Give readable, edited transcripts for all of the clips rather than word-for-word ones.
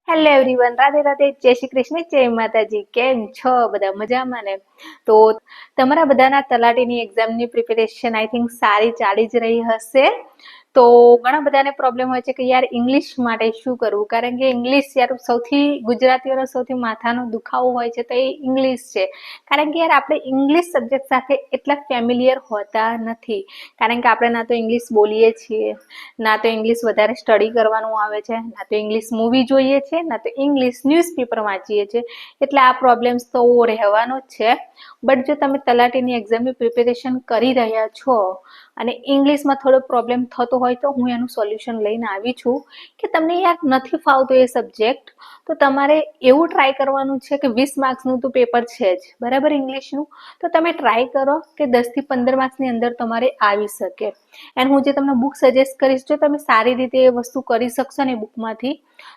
Hello everyone, Radhe Radhe, જય શ્રી કૃષ્ણ, જય માતાજી. કેમ છો બધા? મજામાં ને? તો તમારા બધાના તલાટીની એક્ઝામની પ્રિપેરેશન આઈ થિંક સારી ચાલી જ રહી હશે. તો ઘણા બધાને પ્રોબ્લેમ હોય છે કે યાર ઇંગ્લિશ માટે શું કરવું, કારણ કે ઇંગ્લિશ યાર સૌથી ગુજરાતીઓનો સૌથી માથાનો દુખાવો હોય છે તો એ ઇંગ્લિશ છે. કારણ કે યાર આપણે ઇંગ્લિશ સબ્જેક્ટ સાથે એટલા ફેમિલિયર હોતા નથી, કારણ કે આપણે ના તો ઇંગ્લિશ બોલીએ છીએ, ના તો ઇંગ્લિશ વધારે સ્ટડી કરવાનું આવે છે, ના તો ઇંગ્લિશ મૂવી જોઈએ છે, ના તો ઇંગ્લિશ ન્યૂઝપેપર વાંચીએ છીએ. એટલે આ પ્રોબ્લેમ્સ તો રહેવાનો જ છે. બટ જો તમે તલાટીની એક્ઝામની પ્રિપેરેશન કરી રહ્યા છો અને ઇંગ્લિશમાં થોડો પ્રોબ્લેમ થતો હોય તો હું એનું સોલ્યુશન લઈને આવી છું કે તમને યાર નથી ફાવતો એ સબ્જેક્ટ, તો તમારે એવું ટ્રાય કરવાનું છે કે 20 માર્ક્સનું તો પેપર છે જ બરાબર ઇંગ્લિશનું. તો તમે ટ્રાય કરો કે 10 થી 15 માર્ક્સની અંદર તમારે આવી શકે. એન્ડ હું જે તમને બુક સજેસ્ટ કરીશ, જો તમે સારી રીતે એ વસ્તુ કરી શકશો ને બુકમાંથી,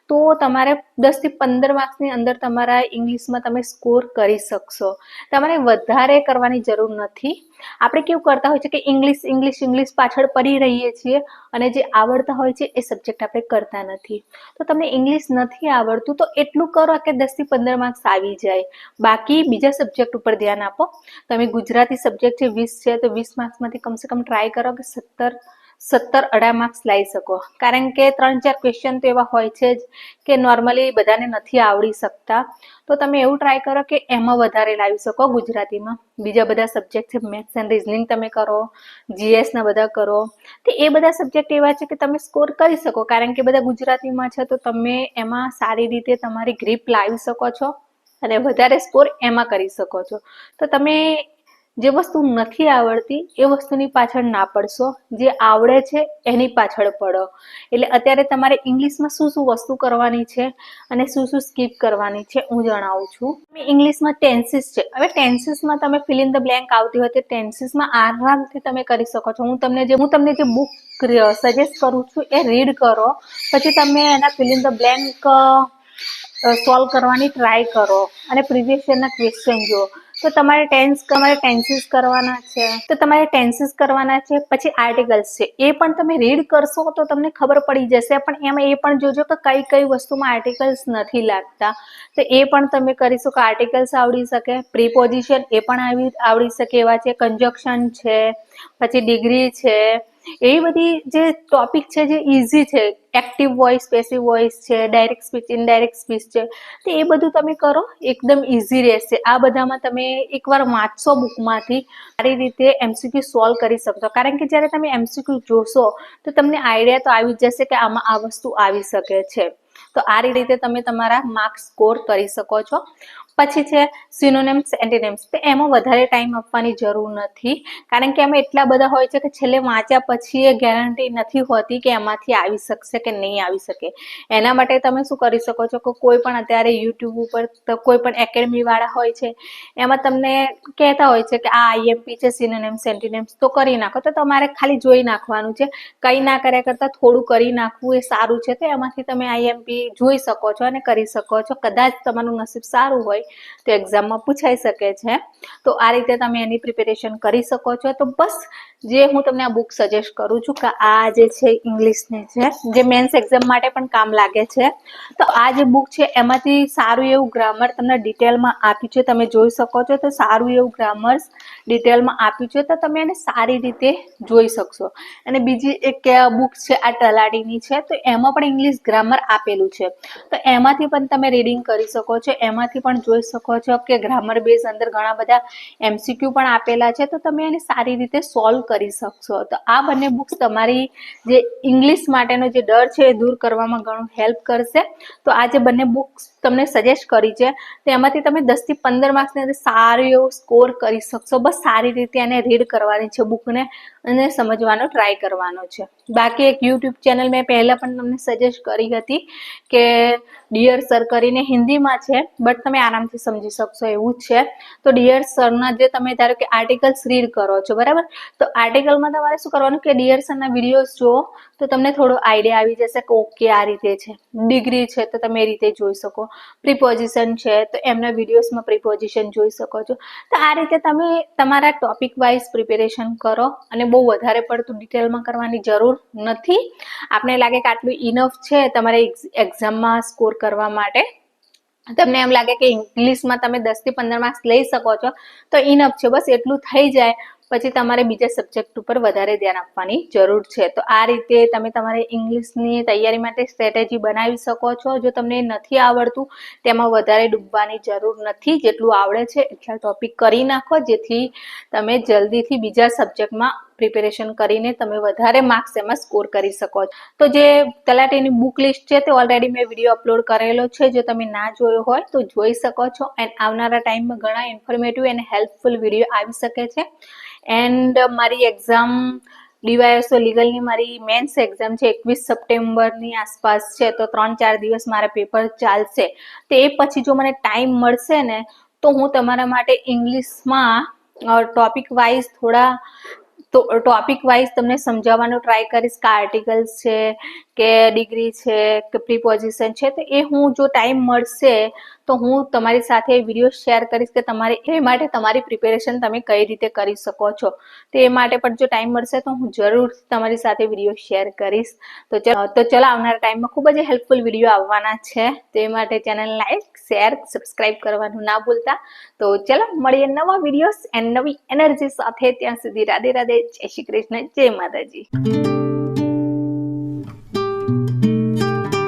તો તમારે 10 થી 15 માર્ક્સની અંદર તમારા ઇંગ્લિશમાં તમે સ્કોર કરી શકશો. તમારે વધારે કરવાની જરૂર નથી. આપણે કેવું કરતા હોય છે કે ઇંગ્લિશ ઇંગ્લિશ ઇંગ્લિશ પાછળ પડી રહીએ છીએ અને જે આવડતા હોય છે એ સબ્જેક્ટ આપણે કરતા નથી. તો તમને ઇંગ્લિશ નથી આવડતું તો એટલું કરો કે 10 થી 15 માર્ક્સ આવી જાય. બાકી બીજા સબ્જેક્ટ ઉપર ધ્યાન આપો. તમે ગુજરાતી સબ્જેક્ટ છે 20 છે તો 20 માર્ક્સમાંથી કમસે કમ ટ્રાય કરો કે 17-18 માર્ક્સ લાવી શકો, કારણ કે 3-4 ક્વેશ્ચન તો એવા હોય છે જ કે નોર્મલી બધાને નથી આવડી શકતા. તો તમે એવું ટ્રાય કરો કે એમાં વધારે લાવી શકો ગુજરાતીમાં. બીજા બધા સબ્જેક્ટ છે, મેથ્સ એન્ડ રિઝનિંગ તમે કરો, જીએસ ના બધા કરો, તો એ બધા સબ્જેક્ટ એવા છે કે તમે સ્કોર કરી શકો, કારણ કે બધા ગુજરાતીમાં છે તો તમે એમાં સારી રીતે તમારી ગ્રીપ લાવી શકો છો અને વધારે સ્કોર એમાં કરી શકો છો. તો તમે જે વસ્તુ નથી આવડતી એ વસ્તુની પાછળ ના પડશો, જે આવડે છે એની પાછળ પડો. એટલે અત્યારે તમારે ઇંગ્લિશમાં શું શું વસ્તુ કરવાની છે અને શું શું સ્કીપ કરવાની છે હું જણાવું છું. ઇંગ્લિશમાં ટેન્સીસ છે. હવે ટેન્સીસમાં તમે ફિલ ઇન ધ બ્લેન્ક આવતી હોય તો ટેન્સીસમાં આરામથી તમે કરી શકો છો. હું તમને જે બુક સજેસ્ટ કરું છું એ રીડ કરો, પછી તમે એના fill in the blank solve કરવાની ટ્રાય કરો અને પ્રીવિયસ યરના ક્વેશ્ચન જુઓ. તો તમારે ટેન્સીસ કરવાના છે, પછી આર્ટિકલ્સ છે એ પણ તમે રીડ કરશો તો તમને ખબર પડી જશે. પણ એમાં એ પણ જોજો કે કઈ કઈ વસ્તુમાં આર્ટિકલ્સ નથી લાગતા, તો એ પણ તમે કરી શકો. આર્ટિકલ્સ આવડી શકે, પ્રીપોઝિશન એ પણ આવડી શકે એવા છે, કંજક્શન છે, પછી ડિગ્રી છે, એવી બધી જે ટોપિક છે જે ઇઝી છે, એક્ટિવ વોઇસ, પેસિવ વોઇસ છે, ડાયરેક્ટ સ્પીચ, ઇનડાયરેક્ટ સ્પીચ છે, તો એ બધું તમે કરો, એકદમ ઇઝી રહેશે. આ બધામાં તમે એકવાર વાંચશો બુકમાંથી, સારી રીતે એમસીક્યુ સોલ્વ કરી શકશો. કારણ કે જ્યારે તમે એમસીક્યુ જોશો તો તમને આઈડિયા તો આવી જશે કે આમાં આ વસ્તુ આવી શકે છે. તો આ રીતે તમે તમારા માર્ક્સ સ્કોર કરી શકો છો. પછી છે સિનોનિમ્સ, એન્ટિનિમ્સ. તો એમાં વધારે ટાઈમ આપવાની જરૂર નથી, કારણ કે એમાં એટલા બધા હોય છે કે છેલ્લે વાંચ્યા પછી એ ગેરંટી નથી હોતી કે એમાંથી આવી શકશે કે નહીં આવી શકે. એના માટે તમે શું કરી શકો છો કે કોઈ પણ અત્યારે યુટ્યુબ ઉપર કોઈ પણ એકેડમી વાળા હોય છે, એમાં તમને કહેતા હોય છે કે આ આઈએમપી છે, સિનોનિમ્સ, એન્ટિનિમ્સ, તો કરી નાખો. તો તમારે ખાલી જોઈ નાખવાનું છે. કંઈ ના કર્યા કરતાં થોડું કરી નાખવું એ સારું છે. તો એમાંથી તમે આઈએમપી જોઈ શકો છો અને કરી શકો છો. કદાચ તમારું નસીબ સારું હોય તો એક્ઝામમાં પૂછાઈ શકે છે. તો આ રીતે તમે એની પ્રિપેરેશન કરી શકો છો. તો બસ જે હું તમને આ બુક સજેસ્ટ કરું છું કે આ જે છે ઇંગ્લિશની છે, જે મેન્સ એક્ઝામ માટે પણ કામ લાગે છે. તો આ જે બુક છે એમાંથી સારું એવું ગ્રામર તમને ડિટેલમાં આપ્યું છે, તમે જોઈ શકો છો. તો સારું એવું ગ્રામર ડિટેલમાં આપ્યું છે, તો તમે એને સારી રીતે જોઈ શકશો. અને બીજી એક બુક છે આ તલાટીની છે, તો એમાં પણ ઇંગ્લિશ ગ્રામર આપેલું છે. તો એમાંથી પણ તમે રીડિંગ કરી શકો છો, એમાંથી પણ જોઈ શકો છો કે ગ્રામર બેઝ અંદર ઘણા બધા એમસીક્યુ પણ આપેલા છે, તો તમે એને સારી રીતે સોલ્વ કરી શકશો. તો આ બંને બુક્સ તમારી જે ઇંગ્લિશ માટેનો જે ડર છે એ દૂર કરવામાં ઘણું હેલ્પ કરશે. તો આ જે બંને બુક્સ તમને સજેસ્ટ કરી છે તેમાંથી તમે 10 થી 15 માર્ક્સની અંદર સારું એવું સ્કોર કરી શકશો. બસ સારી રીતે એને રીડ કરવાની છે બુકને અને સમજવાનો ટ્રાય કરવાનો છે. બાકી એક યુટ્યુબ ચેનલ મેં પહેલા પણ તમને સજેસ્ટ કરી હતી કે ડિયર સર કરીને, હિન્દીમાં છે બટ તમે આરામથી સમજી શકશો એવું જ છે. તો ડિયર સરના જે તમે ધારો કે આર્ટિકલ્સ રીડ કરો છો બરાબર, તો આર્ટિકલમાં તમારે શું કરવાનું કે ડિયર સરના વિડીયોઝ જુઓ, તો તમને થોડો આઈડિયા આવી જશે કે ઓકે આ રીતે છે. ડિગ્રી છે તો તમે એ રીતે જોઈ શકો. પ્રિપોઝિશન છે તો એમના વિડીયોઝમાં પ્રિપોઝિશન જોઈ શકો છો. તો આ રીતે તમે તમારા ટોપિક વાઇઝ પ્રિપેરેશન કરો અને બહુ વધારે પડતું ડિટેલમાં કરવાની જરૂર નથી. આપણે લાગે કે આટલું ઇનફ છે તમારે એક્ઝામમાં સ્કોર કરવા માટે. તમને એમ લાગે કે ઇંગ્લિશમાં તમે 10 થી 15 માર્ક્સ લઈ શકો છો તો ઇનફ છે, બસ એટલું થઈ જાય. પછી તમારે બીજા સબ્જેક્ટ ઉપર વધારે ધ્યાન આપવાની જરૂર છે. તો આ રીતે તમે તમારી ઇંગ્લિશની તૈયારી માટે સ્ટ્રેટેજી બનાવી શકો છો. જો તમને નથી આવડતું તેમાં વધારે ડૂબવાની જરૂર નથી. જેટલું આવડે છે એટલા ટોપિક કરી નાખો, જેથી તમે જલ્દીથી બીજા સબ્જેક્ટમાં પ્રિપેરેશન કરીને તમે વધારે માર્ક્સ એમાં સ્કોર કરી શકો છો. તો જે તલાટીની બુક લિસ્ટ છે તે ઓલરેડી મેં વિડીયો અપલોડ કરેલો છે. જો તમે ના જોયો હોય તો જોઈ શકો છો. એન્ડ આવનારા ટાઈમમાં ઘણા ઇન્ફોર્મેટિવ અને હેલ્પફુલ વિડીયો આવી શકે છે. એન્ડ મારી એક્ઝામ ડીવાયએસઓ લીગલની મારી મેન્સ એક્ઝામ છે 21 સપ્ટેમ્બરની આસપાસ છે. તો 3-4 દિવસ મારા પેપર ચાલશે. તો એ પછી જો મને ટાઈમ મળશે ને તો હું તમારા માટે ઇંગ્લિશમાં ટોપિક વાઇઝ તમને સમજાવવાનો ટ્રાય કરીશ કે આર્ટિકલ્સ છે કે ડિગ્રી છે કે પ્રિપોઝિશન છે. તો એ હું જો ટાઈમ મળશે તો હું તમારી સાથે વિડીયો શેર કરીશ કે તમારે એ માટે તમારી પ્રિપેરેશન તમે કઈ રીતે કરી શકો છો. તો એ માટે પણ જો ટાઈમ મળશે તો હું જરૂર તમારી સાથે વિડીયો શેર કરીશ. તો ચલો આવનારા ટાઈમમાં ખૂબ જ હેલ્પફુલ વિડીયો આવવાના છે. તો એ માટે ચેનલ લાઈક, શેર, સબસ્ક્રાઇબ કરવાનું ના ભૂલતા. તો ચલો મળીએ નવા વિડીયોઝ એન્ડ નવી એનર્જી સાથે. ત્યાં સુધી રાધે રાધે, જય શ્રી કૃષ્ણ, જય માતાજી.